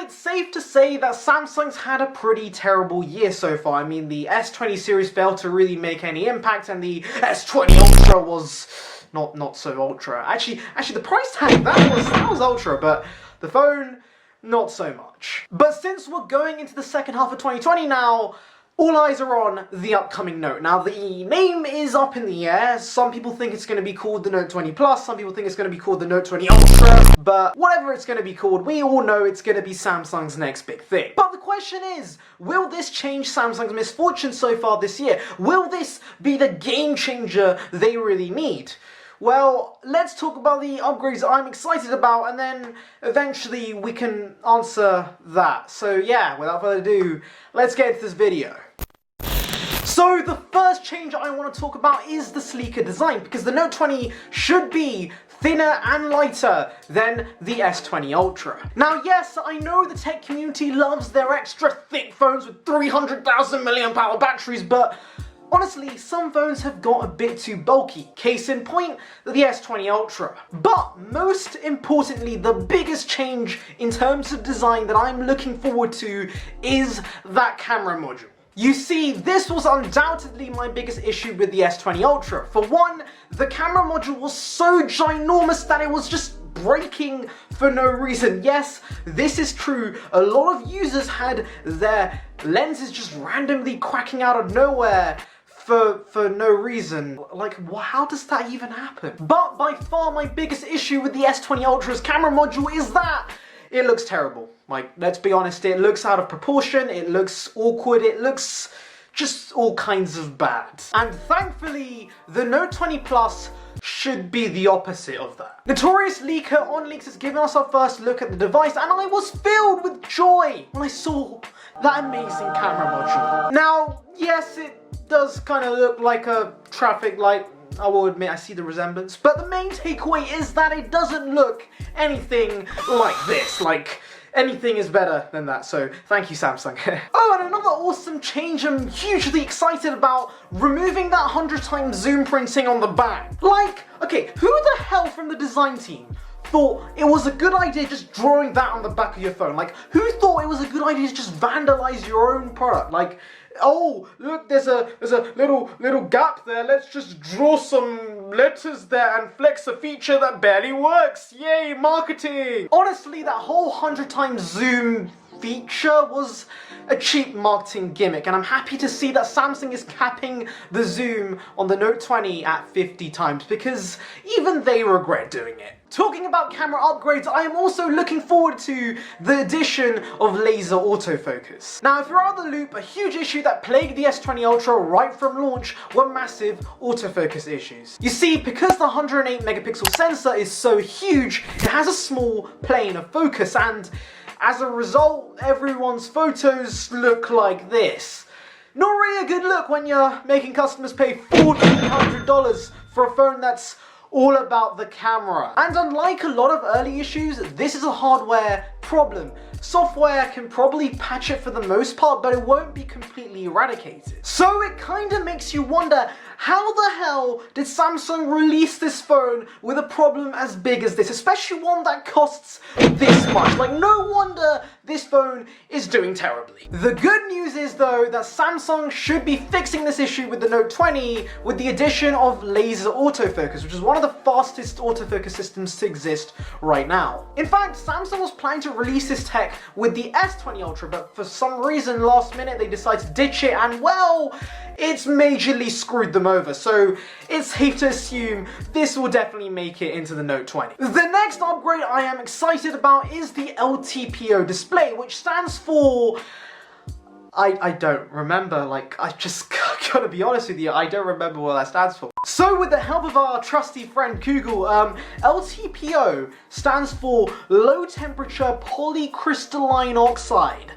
it's safe to say that Samsung's had a pretty terrible year so far. I mean, the S20 series failed to really make any impact, and the S20 Ultra was not so ultra. Actually, the price tag, that was ultra, but the phone, not so much. But since we're going into the second half of 2020 now, all eyes are on the upcoming Note. Now, the name is up in the air. Some people think it's going to be called the Note 20 Plus, some people think it's going to be called the Note 20 Ultra, but whatever it's going to be called, we all know it's going to be Samsung's next big thing. But the question is, will this change Samsung's misfortune so far this year? Will this be the game changer they really need? Well, let's talk about the upgrades I'm excited about, and then eventually we can answer that. So yeah, without further ado, let's get into this video. So the first change I want to talk about is the sleeker design, because the Note 20 should be thinner and lighter than the S20 Ultra. Now yes, I know the tech community loves their extra thick phones with 300,000 mAh batteries, but honestly, some phones have got a bit too bulky. Case in point, the S20 Ultra. But most importantly, the biggest change in terms of design that I'm looking forward to is that camera module. You see, this was undoubtedly my biggest issue with the S20 Ultra. For one, the camera module was so ginormous that it was just breaking for no reason. Yes, this is true. A lot of users had their lenses just randomly cracking out of nowhere for no reason. Like, how does that even happen? But by far my biggest issue with the S20 Ultra's camera module is that it looks terrible. Like, let's be honest, it looks out of proportion, it looks awkward, it looks just all kinds of bad. And thankfully, the Note 20 Plus should be the opposite of that. Notorious Leaker on Leaks has given us our first look at the device, and I was filled with joy when I saw that amazing camera module. Now, yes, it does kind of look like a traffic light. I will admit I see the resemblance, but the main takeaway is that it doesn't look anything like this. Like, anything is better than that, so thank you, Samsung. Oh, and another awesome change I'm hugely excited about, removing that 100 times zoom printing on the back. Like, okay, who the hell from the design team thought it was a good idea just drawing that on the back of your phone? Like, who thought it was a good idea to just vandalize your own product? Like, oh, look, there's a little gap there, let's just draw some letters there and flex a feature that barely works. Yay, marketing! Honestly, that whole 100 times zoom feature was a cheap marketing gimmick, and I'm happy to see that Samsung is capping the zoom on the Note 20 at 50 times, because even they regret doing it. Talking about camera upgrades, I am also looking forward to the addition of laser autofocus. Now, if you're out of the loop, a huge issue that plagued the S20 Ultra right from launch were massive autofocus issues. You see, because the 108 megapixel sensor is so huge, it has a small plane of focus, and as a result, everyone's photos look like this. Not really a good look when you're making customers pay $1,400 for a phone that's all about the camera. And unlike a lot of early issues, this is a hardware problem. Software can probably patch it for the most part, but it won't be completely eradicated. So it kind of makes you wonder, how the hell did Samsung release this phone with a problem as big as this, especially one that costs this much? Like, no wonder this phone is doing terribly. The good news is though that Samsung should be fixing this issue with the Note 20 with the addition of laser autofocus, which is one of the fastest autofocus systems to exist right now. In fact, Samsung was planning to release this tech with the S20 Ultra, but for some reason last minute they decided to ditch it, and well, it's majorly screwed them over, so it's safe to assume this will definitely make it into the Note 20. The next upgrade I am excited about is the LTPO Display, which stands for... I don't remember, like, I just gotta be honest with you, I don't remember what that stands for. So with the help of our trusty friend Google, LTPO stands for Low Temperature Polycrystalline Oxide.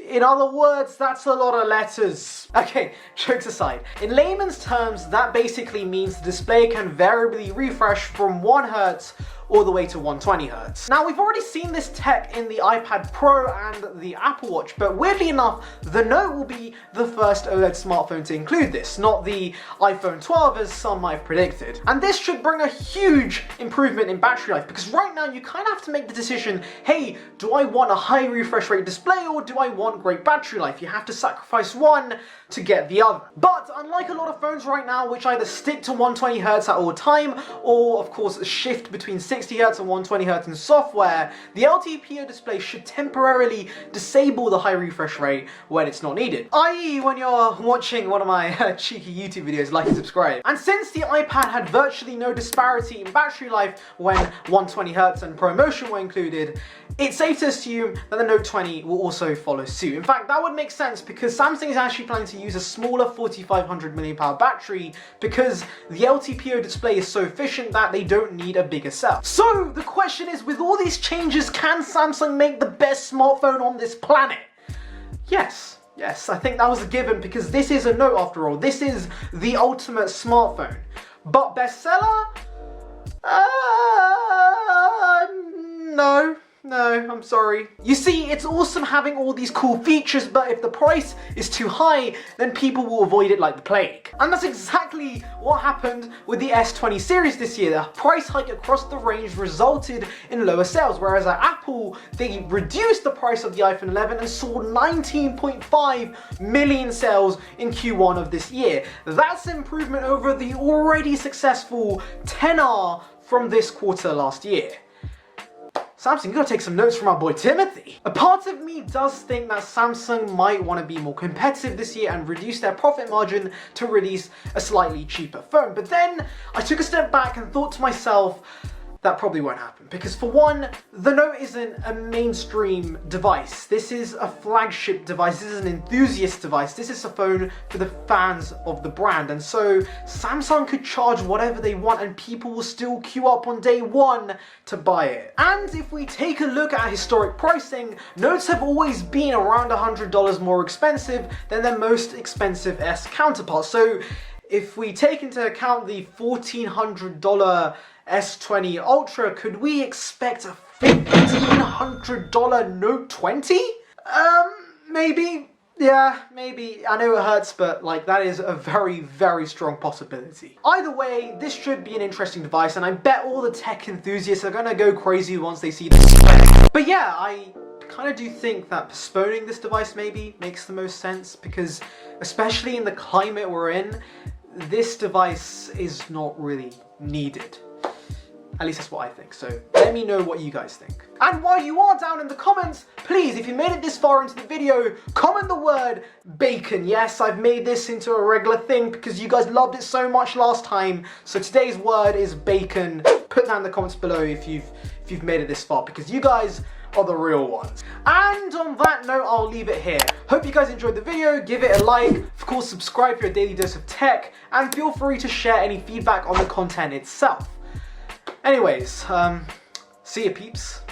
In other words, that's a lot of letters. Okay, jokes aside. In layman's terms, that basically means the display can variably refresh from 1 Hz all the way to 120Hz. Now, we've already seen this tech in the iPad Pro and the Apple Watch, but weirdly enough, the Note will be the first OLED smartphone to include this, not the iPhone 12 as some might have predicted. And this should bring a huge improvement in battery life, because right now you kind of have to make the decision, hey, do I want a high refresh rate display or do I want great battery life? You have to sacrifice one to get the other. But unlike a lot of phones right now, which either stick to 120Hz at all time, or of course shift between 60Hz and 120Hz in software, the LTPO display should temporarily disable the high refresh rate when it's not needed. I.e. when you're watching one of my cheeky YouTube videos, like and subscribe. And since the iPad had virtually no disparity in battery life when 120Hz and ProMotion were included, it's safe to assume that the Note 20 will also follow suit. In fact, that would make sense because Samsung is actually planning to use a smaller 4500 mAh battery because the LTPO display is so efficient that they don't need a bigger cell. So the question is, with all these changes, can Samsung make the best smartphone on this planet? Yes. Yes, I think that was a given because this is a Note after all. This is the ultimate smartphone. But bestseller? No, I'm sorry. You see, it's awesome having all these cool features, but if the price is too high, then people will avoid it like the plague. And that's exactly what happened with the S20 series this year. The price hike across the range resulted in lower sales, whereas at Apple, they reduced the price of the iPhone 11 and saw 19.5 million sales in Q1 of this year. That's an improvement over the already successful 10R from this quarter last year. Samsung, you gotta take some notes from our boy Timothy. A part of me does think that Samsung might want to be more competitive this year and reduce their profit margin to release a slightly cheaper phone. But then I took a step back and thought to myself, that probably won't happen. Because for one, the Note isn't a mainstream device. This is a flagship device. This is an enthusiast device. This is a phone for the fans of the brand. And so Samsung could charge whatever they want and people will still queue up on day one to buy it. And if we take a look at historic pricing, Notes have always been around $100 more expensive than their most expensive S counterparts. So if we take into account the $1,400 S20 Ultra, could we expect a $1,500 Note 20? Maybe. Yeah, maybe. I know it hurts, but like that is a very, very strong possibility. Either way, this should be an interesting device, and I bet all the tech enthusiasts are gonna go crazy once they see the spec. But yeah, I kind of do think that postponing this device maybe makes the most sense, because especially in the climate we're in, this device is not really needed. At least that's what I think, so let me know what you guys think. And while you are down in the comments, please, if you made it this far into the video, comment the word bacon. Yes, I've made this into a regular thing because you guys loved it so much last time, so today's word is bacon. Put that in the comments below if you've made it this far, because you guys are the real ones. And on that note, I'll leave it here. Hope you guys enjoyed the video. Give it a like. Of course, subscribe for your daily dose of tech, and feel free to share any feedback on the content itself. Anyways, see ya peeps.